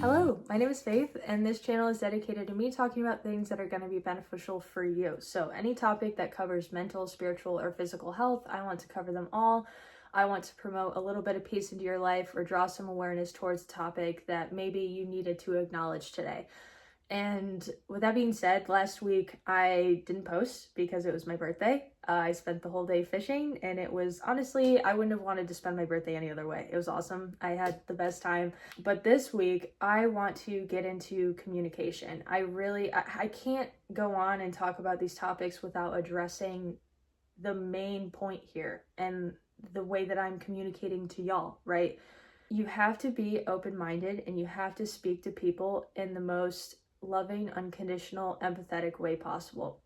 Hello, my name is Faith, and this channel is dedicated to me talking about things that are going to be beneficial for you. So, any topic that covers mental, spiritual, or physical health, I want to cover them all. I want to promote a little bit of peace into your life or draw some awareness towards a topic that maybe you needed to acknowledge today. And with that being said, last week I didn't post because it was my birthday. I spent the whole day fishing, and it was honestly, I wouldn't have wanted to spend my birthday any other way. It was awesome. I had the best time. But this week, I want to get into communication. I can't go on and talk about these topics without addressing the main point here and the way that I'm communicating to y'all, right? You have to be open-minded, and you have to speak to people in the most loving, unconditional, empathetic way possible.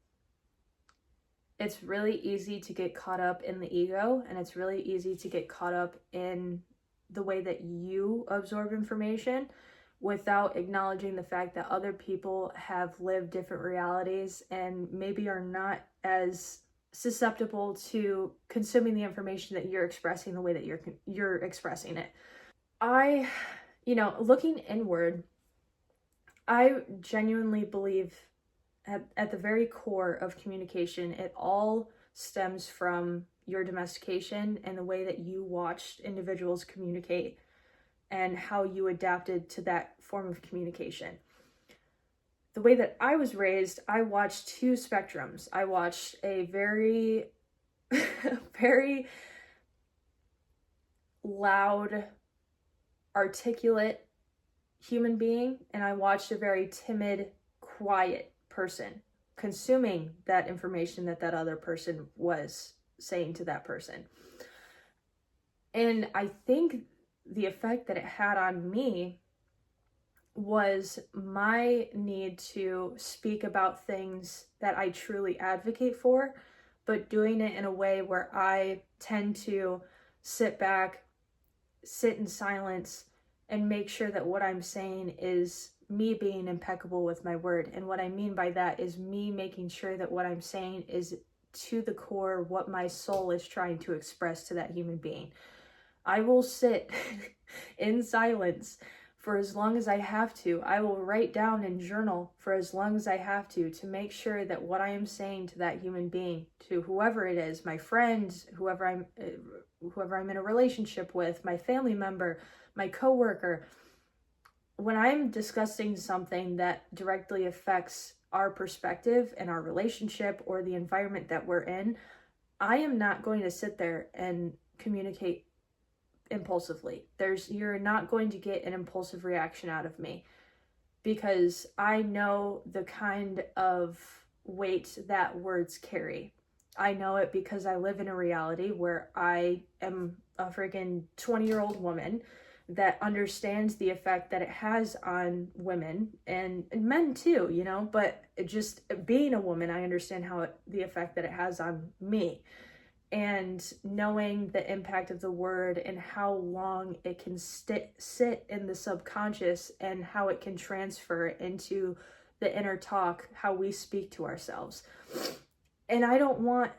It's really easy to get caught up in the ego, and it's really easy to get caught up in the way that you absorb information without acknowledging the fact that other people have lived different realities and maybe are not as susceptible to consuming the information that you're expressing the way that you're expressing it. Looking inward, I genuinely believe at the very core of communication, it all stems from your domestication and the way that you watched individuals communicate and how you adapted to that form of communication. The way that I was raised, I watched two spectrums. I watched a very, very loud, articulate human being, and I watched a very timid, quiet person consuming that information that other person was saying to that person. And I think the effect that it had on me was my need to speak about things that I truly advocate for, but doing it in a way where I tend to sit back, sit in silence, and make sure that what I'm saying is me being impeccable with my word. And what I mean by that is me making sure that what I'm saying is to the core what my soul is trying to express to that human being. I will sit in silence for as long as I have to. I will write down and journal for as long as I have to make sure that what I am saying to that human being, to whoever it is, my friends, whoever I'm in a relationship with, my family member, my coworker, when I'm discussing something that directly affects our perspective and our relationship or the environment that we're in, I am not going to sit there and communicate impulsively. You're not going to get an impulsive reaction out of me, because I know the kind of weight that words carry. I know it because I live in a reality where I am a freaking 20-year-old woman that understands the effect that it has on women and men too, but just being a woman, I understand the effect that it has on me. And knowing the impact of the word and how long it can sit in the subconscious and how it can transfer into the inner talk, how we speak to ourselves. And the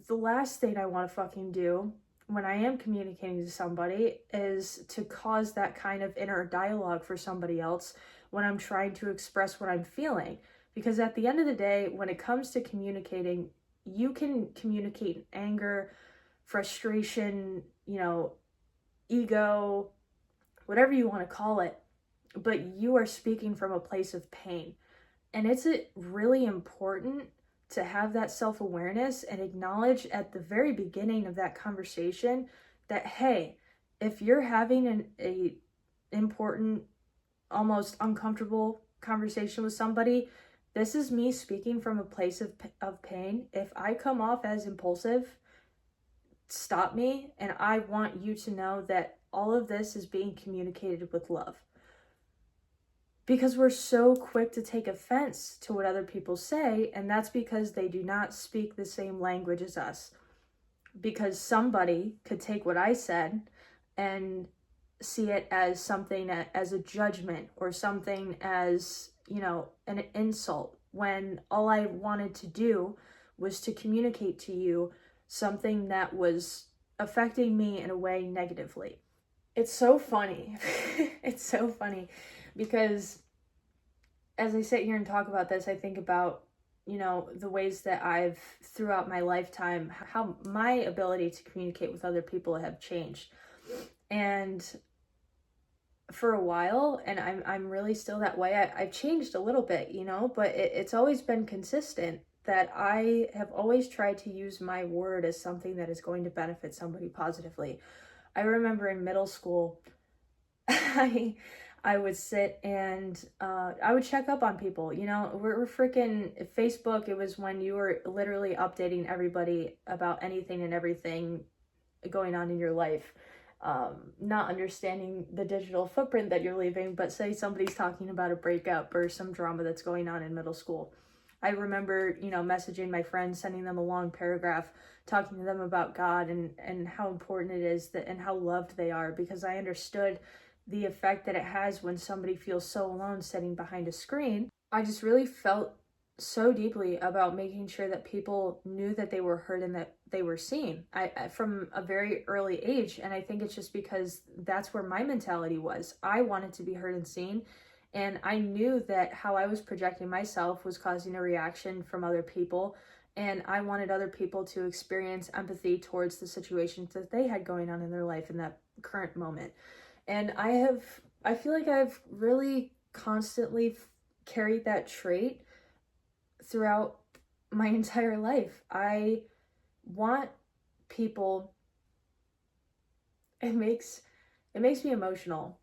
last thing I want to fucking do when I am communicating to somebody is to cause that kind of inner dialogue for somebody else when I'm trying to express what I'm feeling. Because at the end of the day, when it comes to communicating, you can communicate anger, frustration, ego, whatever you want to call it, but you are speaking from a place of pain. And it's really important to have that self-awareness and acknowledge at the very beginning of that conversation that, hey, if you're having an important, almost uncomfortable conversation with somebody, this is me speaking from a place of pain. If I come off as impulsive, stop me, and I want you to know that all of this is being communicated with love. Because we're so quick to take offense to what other people say, and that's because they do not speak the same language as us. Because somebody could take what I said and see it as something, as a judgment, or something as, an insult, when all I wanted to do was to communicate to you something that was affecting me in a way negatively. It's so funny. It's so funny because as I sit here and talk about this, I think about, the ways that I've, throughout my lifetime, how my ability to communicate with other people have changed. And for a while, and I'm really still that way. I've changed a little bit, but it's always been consistent that I have always tried to use my word as something that is going to benefit somebody positively. I remember in middle school, I would sit and I would check up on people. We're freaking Facebook. It was when you were literally updating everybody about anything and everything going on in your life. Not understanding the digital footprint that you're leaving, but say somebody's talking about a breakup or some drama that's going on in middle school. I remember, messaging my friends, sending them a long paragraph, talking to them about God and how important it is and how loved they are, because I understood the effect that it has when somebody feels so alone sitting behind a screen. I just really felt so deeply about making sure that people knew that they were heard and that they were seen. I from a very early age, and I think it's just because that's where my mentality was. I wanted to be heard and seen, and I knew that how I was projecting myself was causing a reaction from other people, and I wanted other people to experience empathy towards the situations that they had going on in their life in that current moment. And I feel like I've really constantly carried that trait throughout my entire life. I want people, it makes me emotional.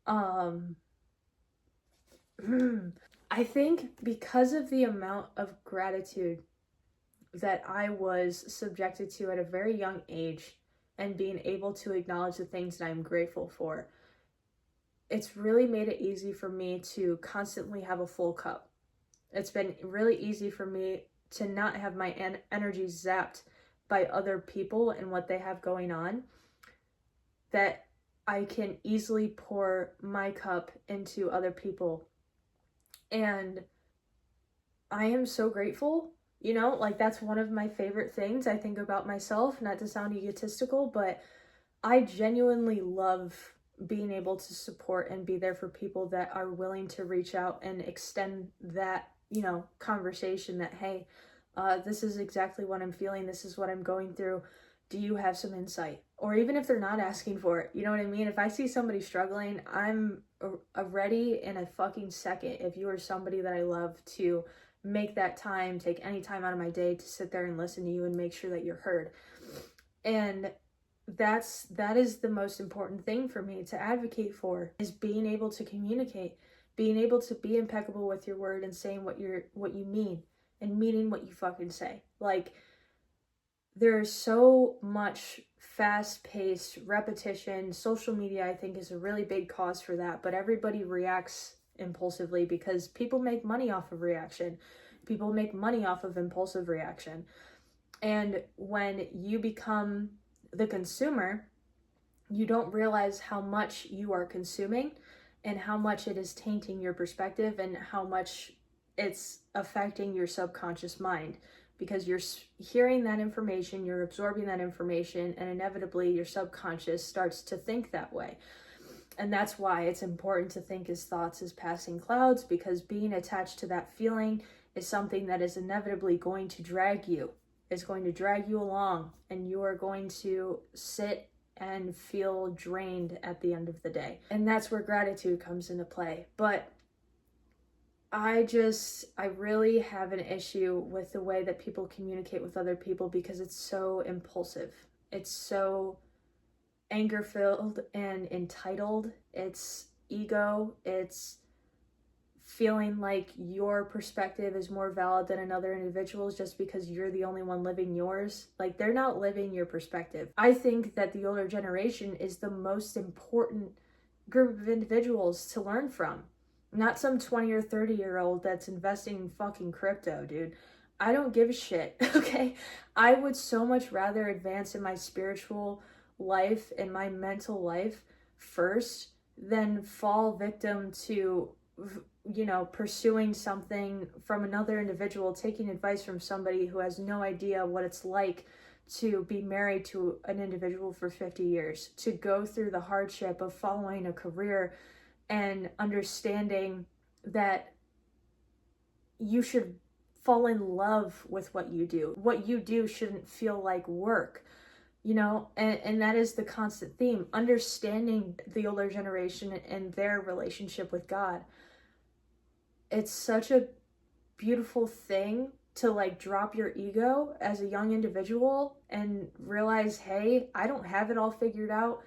I think because of the amount of gratitude that I was subjected to at a very young age and being able to acknowledge the things that I'm grateful for, it's really made it easy for me to constantly have a full cup. It's been really easy for me to not have my energy zapped by other people and what they have going on, that I can easily pour my cup into other people. And I am so grateful, that's one of my favorite things I think about myself, not to sound egotistical, but I genuinely love being able to support and be there for people that are willing to reach out and extend that, conversation that, hey, this is exactly what I'm feeling. This is what I'm going through. Do you have some insight? Or even if they're not asking for it, you know what I mean? If I see somebody struggling, I'm ready in a fucking second, if you are somebody that I love, to make that time, take any time out of my day to sit there and listen to you and make sure that you're heard. And that is the most important thing for me to advocate for, is being able to communicate, being able to be impeccable with your word and saying what you mean and meaning what you fucking say. Like, there's so much fast-paced repetition. Social media, I think, is a really big cause for that, but everybody reacts impulsively because people make money off of reaction. People make money off of impulsive reaction. And when you become the consumer, you don't realize how much you are consuming and how much it is tainting your perspective and how much it's affecting your subconscious mind, because you're hearing that information, you're absorbing that information, and inevitably your subconscious starts to think that way. And that's why it's important to think as thoughts as passing clouds, because being attached to that feeling is something that is inevitably going to drag you. It's going to drag you along, and you are going to sit and feel drained at the end of the day. And that's where gratitude comes into play. But I really have an issue with the way that people communicate with other people, because it's so impulsive. It's so anger-filled and entitled. It's ego. It's feeling like your perspective is more valid than another individual's just because you're the only one living yours. Like, they're not living your perspective. I think that the older generation is the most important group of individuals to learn from. Not some 20 or 30-year-old that's investing in fucking crypto, dude. I don't give a shit, okay? I would so much rather advance in my spiritual life and my mental life first than fall victim to, pursuing something from another individual, taking advice from somebody who has no idea what it's like to be married to an individual for 50 years, to go through the hardship of following a career and understanding that you should fall in love with what you do. What you do shouldn't feel like work, you know, and that is the constant theme. Understanding the older generation and their relationship with God. It's such a beautiful thing to like drop your ego as a young individual and realize, hey, I don't have it all figured out.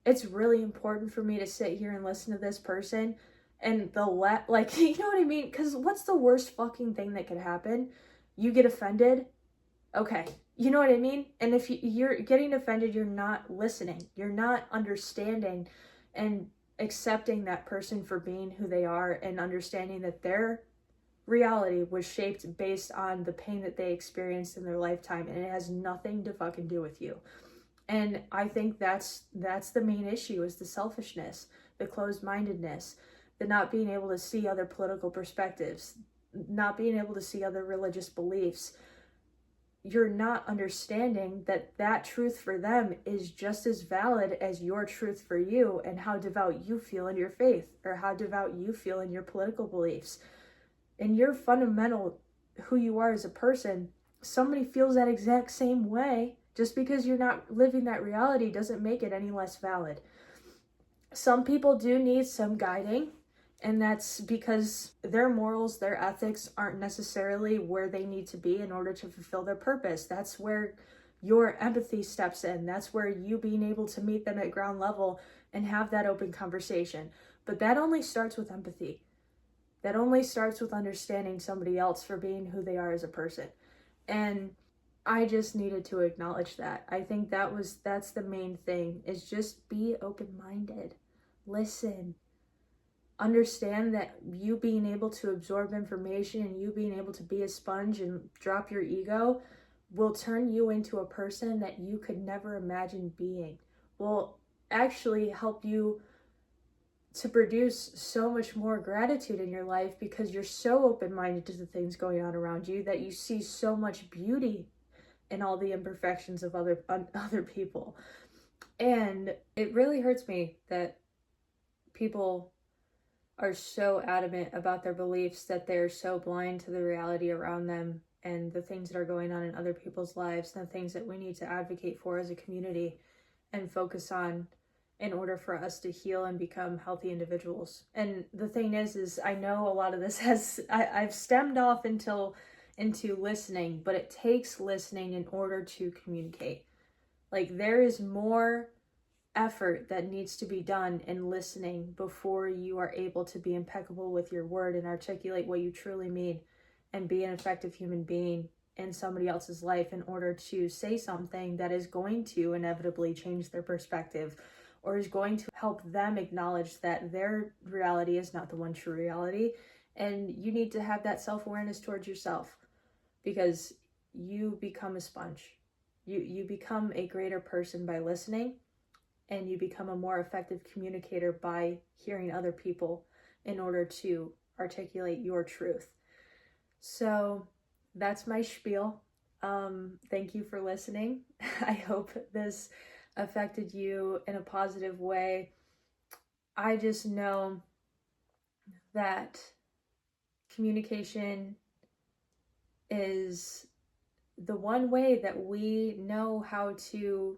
It's really important for me to sit here and listen to this person and like, you know what I mean? Because what's the worst fucking thing that could happen? You get offended. Okay. You know what I mean? And if you're getting offended, you're not listening. You're not understanding and accepting that person for being who they are and understanding that their reality was shaped based on the pain that they experienced in their lifetime, and it has nothing to fucking do with you. And I think that's the main issue, is the selfishness, the closed-mindedness, the not being able to see other political perspectives, not being able to see other religious beliefs. You're not understanding that that truth for them is just as valid as your truth for you, and how devout you feel in your faith, or how devout you feel in your political beliefs. And your fundamental who you are as a person, somebody feels that exact same way. Just because you're not living that reality doesn't make it any less valid. Some people do need some guiding, and that's because their morals, their ethics aren't necessarily where they need to be in order to fulfill their purpose. That's where your empathy steps in. That's where you being able to meet them at ground level and have that open conversation. But that only starts with empathy. That only starts with understanding somebody else for being who they are as a person. And I just needed to acknowledge that. I think that's the main thing, is just be open-minded. Listen. Understand that you being able to absorb information and you being able to be a sponge and drop your ego will turn you into a person that you could never imagine being. Will actually help you to produce so much more gratitude in your life, because you're so open-minded to the things going on around you that you see so much beauty in all the imperfections of other people. And it really hurts me that people are so adamant about their beliefs that they're so blind to the reality around them and the things that are going on in other people's lives, and the things that we need to advocate for as a community and focus on in order for us to heal and become healthy individuals. And the thing is I know a lot of this I've stemmed off into listening, but it takes listening in order to communicate. Like, there is more effort that needs to be done in listening before you are able to be impeccable with your word and articulate what you truly mean and be an effective human being in somebody else's life, in order to say something that is going to inevitably change their perspective, or is going to help them acknowledge that their reality is not the one true reality. And you need to have that self-awareness towards yourself, because you become a sponge. You become a greater person by listening, and you become a more effective communicator by hearing other people in order to articulate your truth. So that's my spiel. Thank you for listening. I hope this affected you in a positive way. I just know that communication is the one way that we know how to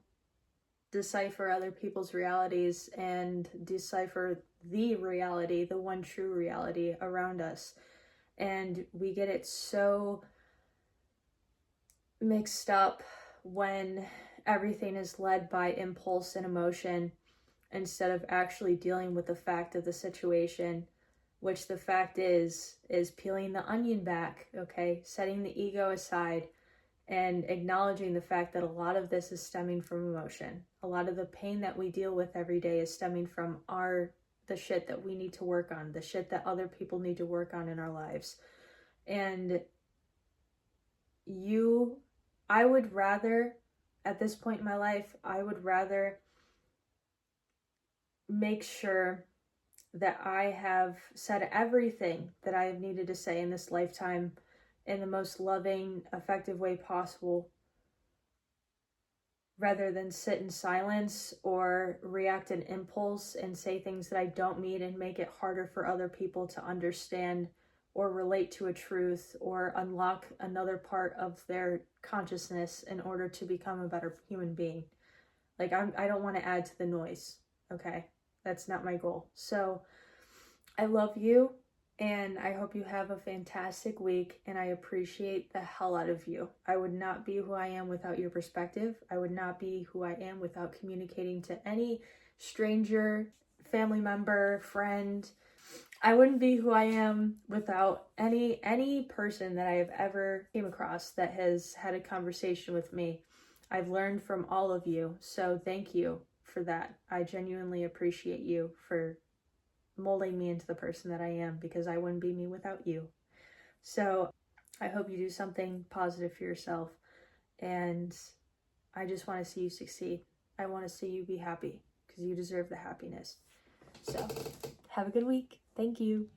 decipher other people's realities and decipher the reality, the one true reality around us. And we get it so mixed up when everything is led by impulse and emotion, instead of actually dealing with the fact of the situation, which the fact is peeling the onion back, okay? Setting the ego aside and acknowledging the fact that a lot of this is stemming from emotion. A lot of the pain that we deal with every day is stemming from the shit that we need to work on, the shit that other people need to work on in our lives. And I would rather, at this point in my life, I would rather make sure that I have said everything that I have needed to say in this lifetime in the most loving, effective way possible, rather than sit in silence or react in impulse and say things that I don't mean and make it harder for other people to understand or relate to a truth or unlock another part of their consciousness in order to become a better human being. Like, I don't want to add to the noise, okay? That's not my goal. So I love you, and I hope you have a fantastic week, and I appreciate the hell out of you. I would not be who I am without your perspective. I would not be who I am without communicating to any stranger, family member, friend. I wouldn't be who I am without any person that I have ever came across that has had a conversation with me. I've learned from all of you, so thank you for that. I genuinely appreciate you for molding me into the person that I am, because I wouldn't be me without you. So I hope you do something positive for yourself, and I just want to see you succeed. I want to see you be happy, because you deserve the happiness. So have a good week. Thank you.